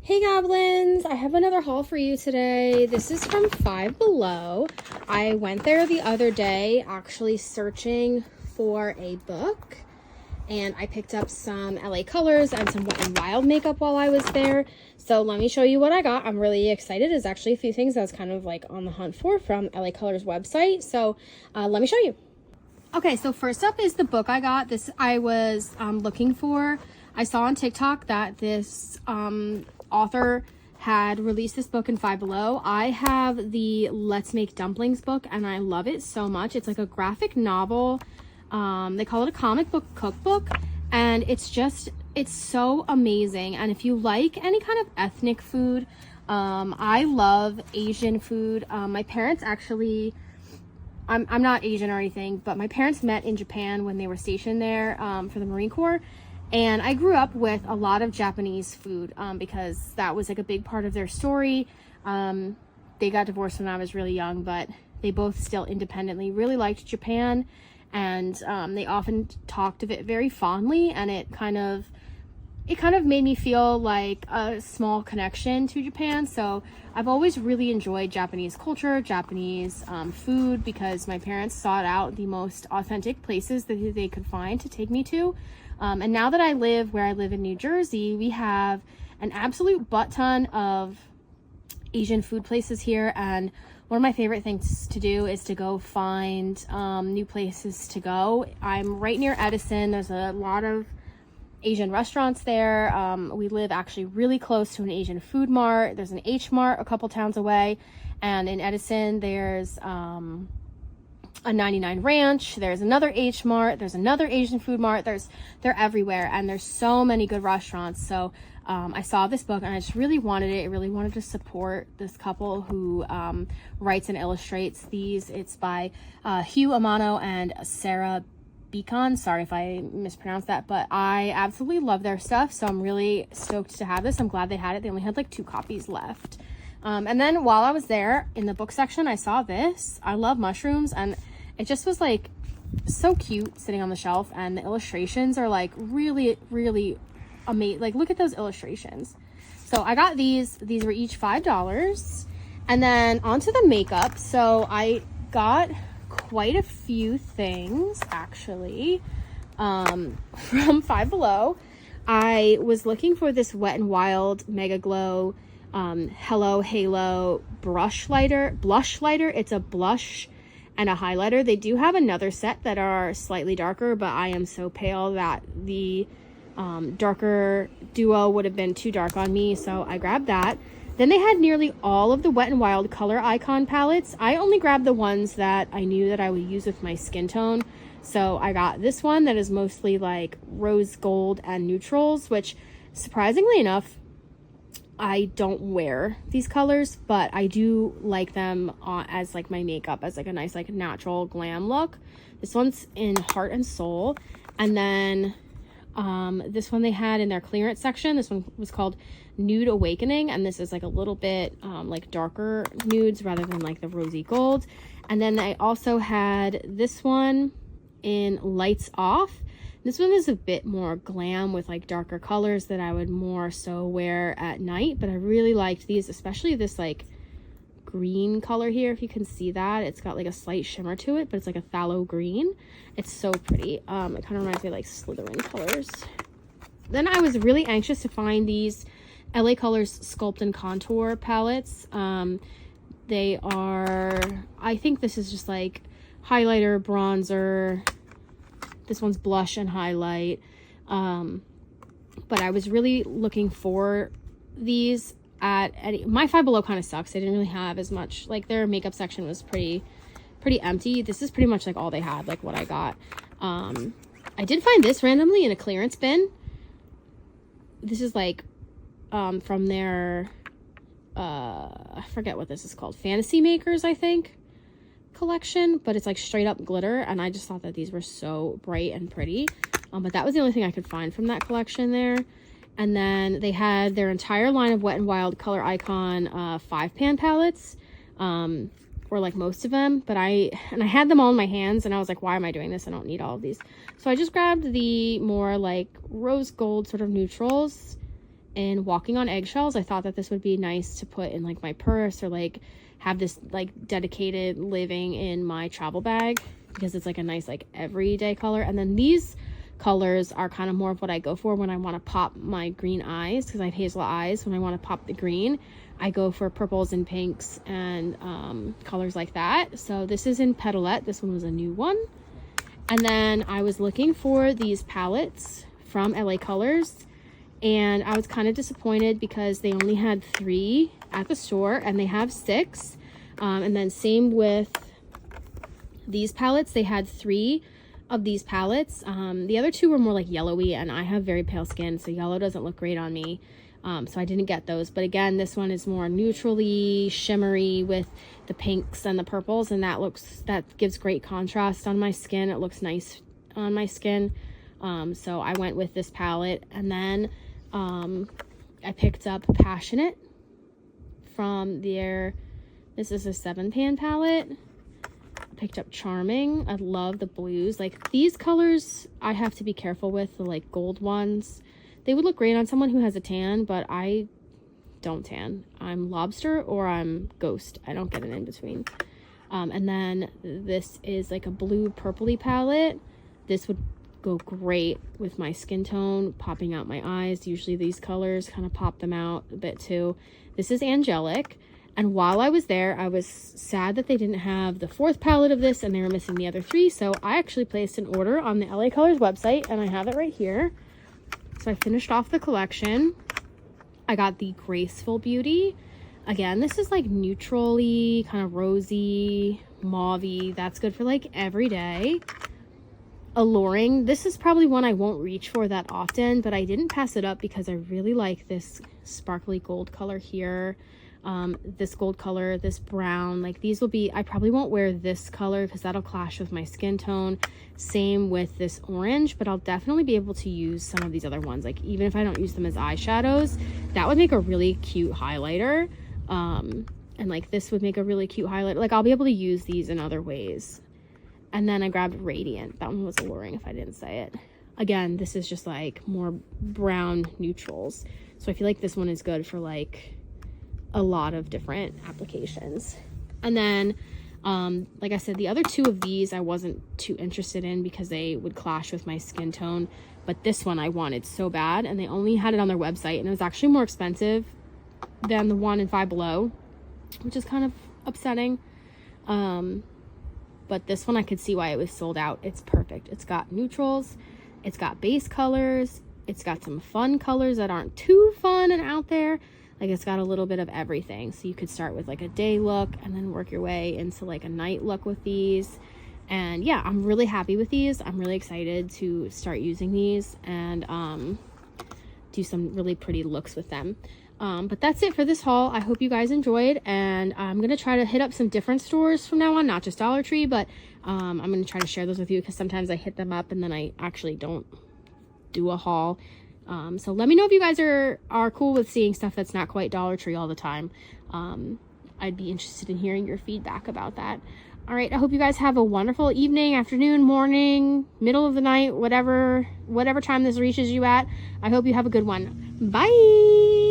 Hey goblins, I have another haul for you today. This is from Five Below. I went there the other day actually searching for a book, and I picked up some LA Colors and some Wet n Wild makeup while I was there. So let me show you what I got. I'm really excited. There's actually a few things I was kind of like on the hunt for from LA Colors website. So let me show you. Okay, so first up is the book I got. This I was looking for. I saw on TikTok that this author had released this book in Five Below. I have the Let's Make Dumplings book and I love it so much. It's like a graphic novel. They call it a comic book cookbook, and it's so amazing. And if you like any kind of ethnic food, I love Asian food. My parents actually, I'm not Asian or anything, but my parents met in Japan when they were stationed there for the Marine Corps. And I grew up with a lot of Japanese food because that was like a big part of their story. They got divorced when I was really young, but they both still independently really liked Japan. And they often talked of it very fondly, and it kind of made me feel like a small connection to Japan. So I've always really enjoyed Japanese culture, Japanese food, because my parents sought out the most authentic places that they could find to take me to. And now that I live where I live in New Jersey, we have an absolute butt ton of Asian food places here. And one of my favorite things to do is to go find new places to go. I'm right near Edison. There's a lot of Asian restaurants there. We live actually really close to an Asian food mart. There's an H Mart a couple towns away. And in Edison, there's a 99 Ranch, there's another H Mart, there's another Asian food mart. They're everywhere, and there's so many good restaurants. So I saw this book and I just really wanted it. I really wanted to support this couple who writes and illustrates these. It's by Hugh Amano and Sarah Beacon. Sorry if I mispronounced that, but I absolutely love their stuff, so I'm really stoked to have this. I'm glad they had it. They only had like 2 copies left. And then while I was there in the book section, I saw this. I love mushrooms, and it just was like so cute sitting on the shelf, and the illustrations are like really amazing. Like, look at those illustrations. So I got these were each $5. And then onto the makeup. So I got quite a few things actually from Five Below. I was looking for this Wet n Wild Mega Glow Hello Halo blush lighter. It's a blush and a highlighter. They do have another set that are slightly darker, but I am so pale that the darker duo would have been too dark on me, so I grabbed that. Then they had nearly all of the Wet n Wild color icon palettes. I only grabbed the ones that I knew that I would use with my skin tone. So I got this one that is mostly like rose gold and neutrals, which surprisingly enough, I don't wear these colors, but I do like them as like my makeup, as like a nice like natural glam look. This one's in Heart and Soul. And then this one they had in their clearance section. This one was called Nude Awakening, and this is like a little bit like darker nudes rather than like the rosy gold. And then I also had this one in Lights Off. This one is a bit more glam with like darker colors that I would more so wear at night, but I really liked these, especially this like green color here. If you can see that, it's got like a slight shimmer to it, but it's like a phthalo green. It's so pretty. It kind of reminds me of like Slytherin colors. Then I was really anxious to find these LA Colors Sculpt and Contour palettes. They are, I think this is just like highlighter, bronzer. This one's blush and highlight. But I was really looking for these at my Five Below kind of sucks. They didn't really have as much, like their makeup section was pretty empty. This is pretty much like all they had, like what I got. I did find this randomly in a clearance bin. This is like from their I forget what this is called, Fantasy Makers I think collection, but it's like straight up glitter, and I just thought that these were so bright and pretty. But that was the only thing I could find from that collection there. And then they had their entire line of Wet n Wild Color Icon 5-pan palettes, or like most of them, but I had them all in my hands, and I was like, why am I doing this? I don't need all of these. So I just grabbed the more like rose gold sort of neutrals in walking on eggshells. I thought that this would be nice to put in like my purse, or like have this like dedicated living in my travel bag, because it's like a nice like everyday color. And then these colors are kind of more of what I go for when I want to pop my green eyes, because I have hazel eyes. When I want to pop the green, I go for purples and pinks and colors like that. So this is in Petalette. This one was a new one. And then I was looking for these palettes from LA Colors, and I was kind of disappointed because they only had 3 at the store, and they have 6. And then same with these palettes, they had 3 of these palettes. The other 2 were more like yellowy, and I have very pale skin, so yellow doesn't look great on me. So I didn't get those. But again, this one is more neutrally shimmery with the pinks and the purples, and that gives great contrast on my skin. It looks nice on my skin. So I went with this palette. And then I picked up Passionate from their, this is a 7-pan palette. Picked up Charming. I love the blues. Like these colors I have to be careful with, the like gold ones. They would look great on someone who has a tan, but I don't tan. I'm lobster or I'm ghost. I don't get an in between. And then this is like a blue purpley palette. This would go great with my skin tone, popping out my eyes. Usually these colors kind of pop them out a bit too. This is Angelic. And while I was there, I was sad that they didn't have the 4th palette of this, and they were missing the other 3. So I actually placed an order on the LA Colors website, and I have it right here. So I finished off the collection. I got the Graceful Beauty. Again, this is like neutrally, kind of rosy, mauve-y. That's good for like every day. Alluring. This is probably one I won't reach for that often, but I didn't pass it up because I really like this sparkly gold color here. This gold color, this brown, like these will be, I probably won't wear this color because that'll clash with my skin tone. Same with this orange, but I'll definitely be able to use some of these other ones. Like even if I don't use them as eyeshadows, that would make a really cute highlighter. And like this would make a really cute highlighter. Like I'll be able to use these in other ways. And then I grabbed Radiant. That one was alluring if I didn't say it. Again, this is just like more brown neutrals. So I feel like this one is good for like a lot of different applications. And then like I said, the other 2 of these I wasn't too interested in because they would clash with my skin tone, but this one I wanted so bad, and they only had it on their website, and it was actually more expensive than the one in Five Below, which is kind of upsetting. But this one I could see why it was sold out. It's perfect. It's got neutrals, it's got base colors, it's got some fun colors that aren't too fun and out there. Like it's got a little bit of everything. So you could start with like a day look and then work your way into like a night look with these. And yeah, I'm really happy with these. I'm really excited to start using these and do some really pretty looks with them. But that's it for this haul. I hope you guys enjoyed, and I'm going to try to hit up some different stores from now on, not just Dollar Tree, but I'm going to try to share those with you because sometimes I hit them up and then I actually don't do a haul. So let me know if you guys are cool with seeing stuff that's not quite Dollar Tree all the time. I'd be interested in hearing your feedback about that. All right, I hope you guys have a wonderful evening, afternoon, morning, middle of the night, whatever time this reaches you at. I hope you have a good one. Bye!